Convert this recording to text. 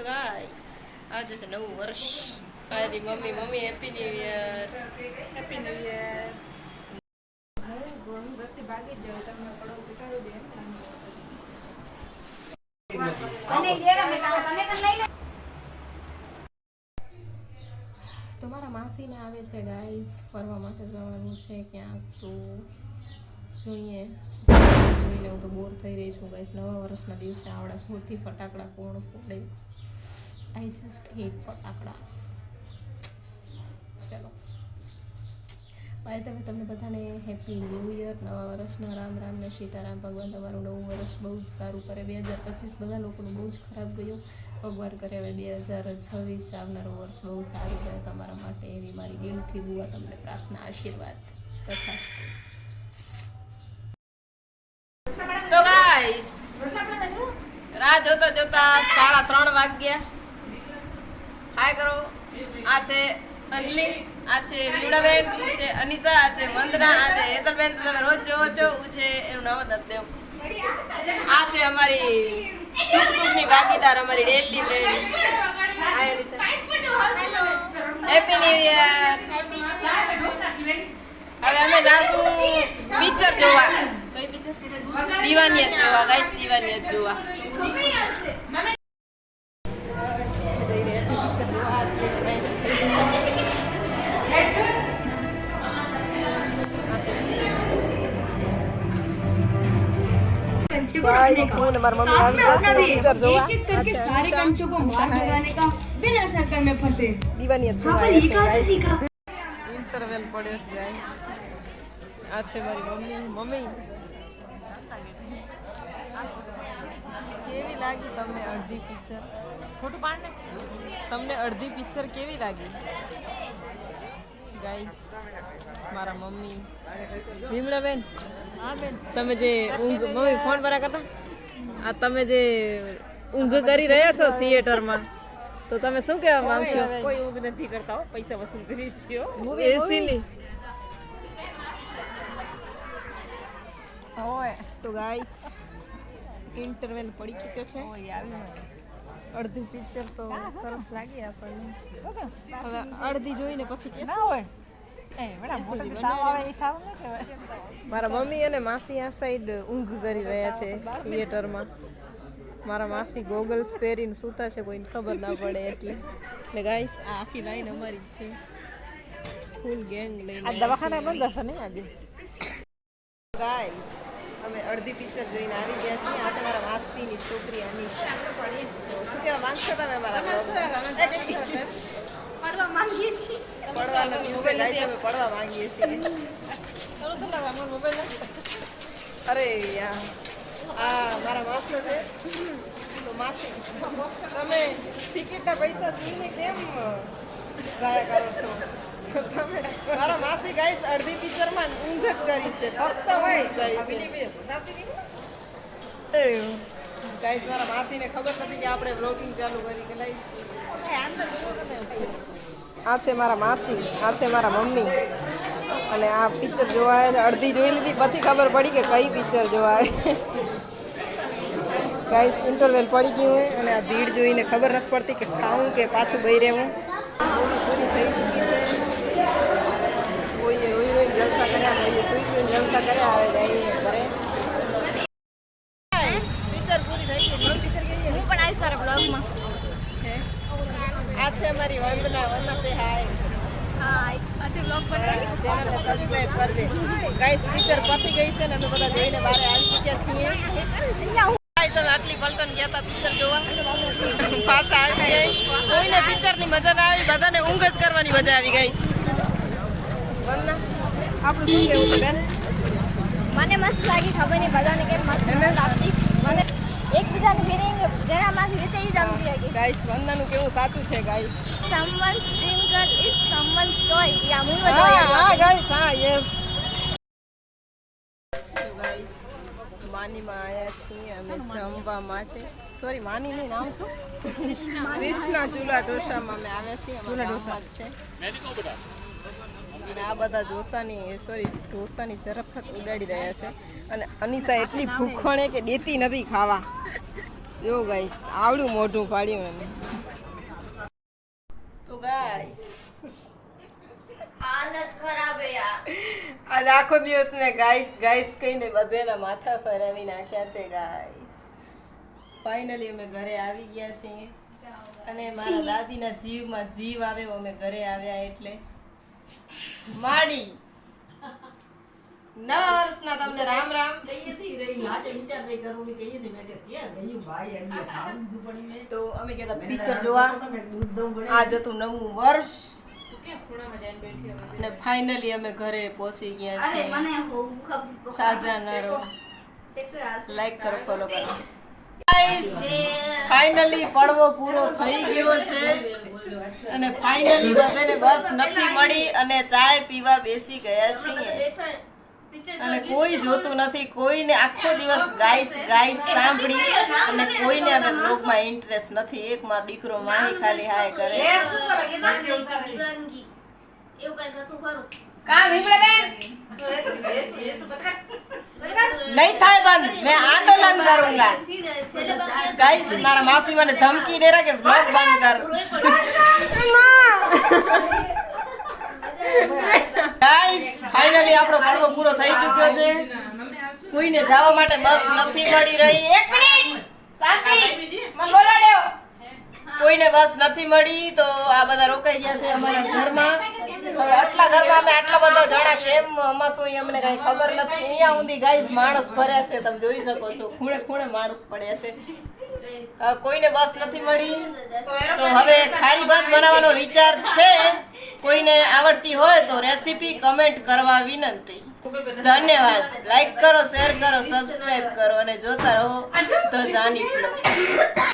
તો ગાઈસ આજે છે નવું વર્ષ. મારી mummy happy new year. Happy new year. હું બસથી ભાગી જ જાઉં તમને પડો ઉઠાડી દે તો મારા માસીને આવે છે ગાઈસ, ફરવા માટે જવાનું છે ક્યાંક, તો જોઈએ. જોઈને હું તો બોર થઈ રહી છું ગાઈસ. નવા વર્ષના દિવસે આવડા જોરથી ફટાકડા કોણ ફોડે? આઈ જસ્ટ હેટ ફટાકડાસ. ચલો ભાઈ, તમને બધાને હેપી ન્યૂ યર. નવા વર્ષના રામ રામ ને સીતારામ. ભગવાન તમારું નવું વર્ષ બહુ જ સારું કરે. 2025 બધા લોકોનું બહુ જ ખરાબ ગયું. ભગવાન કરે હવે 2026 આવનારું વર્ષ બહુ સારું રહે તમારા માટે, એવી મારી દિલથી દુઆ, તમને પ્રાર્થના, આશીર્વાદ તથાસ્તુ. તો ગાઈસ રાહ જોતા જોતા 3:30 વાગ્યા. હાય કરો. આ છે અંજલિ, આ છે વિમળાબેન, છે અનિશા, આ છે વંદના, આ છે હેતલબેન. તમે રોજ જોવો છો. છે એનું નામ જ દેવ. આ છે અમારી સુખ દુઃખની ભાગીદાર, અમારી ડેલી ફ્રેન્ડ. હાય અનિશા, હેપી ન્યુ યર. હવે અમે જાશું પિક્ચર જોવા. કઈ પિક્ચર? દીવાનિયત જોવા ગાઈસ, દીવાનિયત જોવા. હું ને મારી મમ્મી આવી ગયા છે પિક્ચર જોવા. सारे कंचों को मार भगाने का बिना सर्कल में फंसे. દીવાનિયત જોવા આવ્યા છે ગાઈસ. ઇન્ટરવેલ પડ્યો છે ગાઈસ. આ છે મારી મમ્મી. કેવી લાગી તમને અડધી પિક્ચર? ખોટું પાડ ને. તમને અડધી પિક્ચર કેવી લાગી ગાઈસ? મારા મમ્મી. વિમળાબેન, હા બેન, તમે જે ઊંઘ, મમ્મી ફોન પર કરતા, આ તમે જે ઊંઘ કરી રહ્યા છો થિયેટરમાં, તો તમે શું કહેવા માંગશો? કોઈ ઊંઘ નથી કરતા હો, પૈસા વસૂલ કરી છીએ. એસીની હોય તો ગાઈસ ઇન્ટરવેલ પડી ચૂક્યો છે. અડધી પિક્ચર તો સરસ લાગી આપણને. હવે અડધી જોઈને પછી કે ના હોય મારા મમ્મી અને માસી આ સાઈડ ઊંઘ કરી રહ્યા છે થિયેટરમાં. મારા માસી ગોગલ્સ પહેરીને સૂતા છે, કોઈને ખબર ના પડે એટલે. ને ગાઈસ આ આખી લાઈન અમારી જ છે, ફૂલ ગેંગ લઈને. આ દવાખાના બંધ હશે ને આજે? ગાઈસ અમે અડધી પિક્ચર જોઈને આવી ગયા છીએ. આ છે મારા માસીની છોકરી અનિશા. શું કહેવા માંગશો તમે મારા પડવા માંગીએ છીએ. પડવાનો દિવસે ગાઈસ અમે પડવા માંગીએ છીએ. અરે યાર, આ મારા માસનો છે. તો માસી, તમે ટિકિટના પૈસા સુઈને કેમ જાયા કરો છો? તમે મારા માસી ગાઈસ અડધી પિક્ચરમાં ઊંઘ જ કરી છે, ફક્ત ઊંઘ કરી છે. ગાઈસ મારા માસીને ખબર નથી કે આપણે વ્લોગિંગ ચાલુ કરી કે લાઈસ. આ છે મારા માસી, આ છે મારા મમ્મી. અને આ પિક્ચર જોવા અડધી જોઈ લીધી, પછી ખબર પડી કે કઈ પિક્ચર જોવા. ગાઈસ ઇન્ટરવેલ પડી ગયું હોય અને આ ભીડ જોઈને ખબર નથી પડતી કે ખાવું કે પાછું બઈ રહેવું. પૂરી થઈ ચૂકી છે. કોઈએ રોઈ જલસા કર્યા, કોઈએ સુઈ જલસા કર્યા. હવે જઈએ ઘરે. પિક્ચર પૂરી થઈ ગઈ. પિક્ચર કેવી? હું પણ આવીશ તારા બ્લોગમાં. આ છે અમારી વંદના સે હાય. હા, પાછું બ્લોગ બનાવી. ચેનલને સબસ્ક્રાઇબ કરજે. ગાઈસ પિક્ચર પતી ગઈ છે ને અમે બધા જોઈને બહાર આવી ચૂક્યા છીએ. ગાઈસ અમે આટલી પલટન ગયા હતા પિક્ચર જોવા, પાછા આવી ગયા. કોઈને પિક્ચરની મજા ના આવી, બધાને ઊંઘ જ કરવાની મજા આવી. ગાઈસ વંદના, આપણું શું કહેવું છે બેન? મને મસ્ત લાગી. ખબર નહીં બધાને કેમ મસ્ત લાગતી. મને એકબીજાની ફિલિંગ જેનામાંથી રીતે જ ગમતી હતી. ગાઈસ વંદનાનું કેવું સાચું છે guys. Someone's dream girl is someone's toy. Yeah movie હા ગાઈસ, હા યસ. ગાઈસ માનીમાં આવ્યા છીએ અમે જમવા માટે. સોરી, માની નહીં, નામ શું? કૃષ્ણા ચૂલા ઢોસામાં અમે આવ્યા છીએ. ચૂલા ઢોસા છે. અને આ બધા ઢોસાની ઝરફત ઉડાડી રહ્યા છે. અને અનિશા એટલી ભૂખણે કે દેતી નથી ખાવા. જો ગાઈસ આવડું મોઢું પાડ્યું એને. તો ગાઈસ હાલત ખરાબ હે યાર. આજ આખો દિવસ મેં ગાઈસ ગાઈસ કહીને બધાના માથા ફરાવી નાખ્યા છે ગાઈસ. ફાઇનલી અમે ઘરે આવી ગયા છીએ અને મારા દાદીના જીવમાં જીવ આવે અમે ઘરે આવ્યા એટલે માડી નવા વર્ષના તમને રામ રામ. તો અમે કહેતા પિક્ચર જોવા આજ હતું નવું વર્ષ અને ફાઇનલી અમે ઘરે પહોંચી ગયા અરે છીએ. મને ખબર સાજા નરો યાર. લાઈક કરો ફોલો કરો. ગાઈસ ફાઇનલી પડવો પૂરો થઈ ગયો છે અને ફાઇનલી બધાને બસ નથી મળી અને ચાય પીવા બેસી ગયા છીએ અને કોઈ જોતું નથી. કોઈને આખો દિવસ ગાઈસ ગાઈસ સાંભળી અને કોઈને હવે બ્લોગમાં ઇન્ટરેસ્ટ નથી. એક મારો દીકરો માહી ખાલી હાય કરે છે. એવું કઈ હતું ખરું? કા ભીમડાબેન નહીં થાય બંધ. મેં આંદોલન કरूंगा. ગાઈસ મારા માસી મને ધમકી દે રહા કે બ્લોગ બંધ કર. ગાઈસ ફાઇનલી આપણો પડવો પૂરો થઈ ચૂક્યો છે. કોઈને જવા માટે બસ નથી મળી રહી. એક મિનિટ શાંતિ મને બોલાડ્યો. કોઈને બસ નથી મળી તો આ બધા રોકાઈ ગયા છે અમારા ઘરમાં. હવે આટલા ઘરમાં અમે આટલા બધા જણા કેમ અમાશું એ અમને કઈ ખબર નથી. અહીંયા સુધી ગાઈસ માણસ ભર્યા છે, તમે જોઈ શકો છો. ખૂણે ખૂણે માણસ પડ્યા છે. કોઈને બસ નથી મળી તો હવે ખારી ભાત બનાવવાનો વિચાર છે. કોઈને આવડતી હોય તો રેસીપી કમેન્ટ કરવા વિનંતી. ધન્યવાદ. લાઈક કરો, શેર કરો, સબસ્ક્રાઇબ કરો અને જોતા રહો ધ જાની ફ્લો.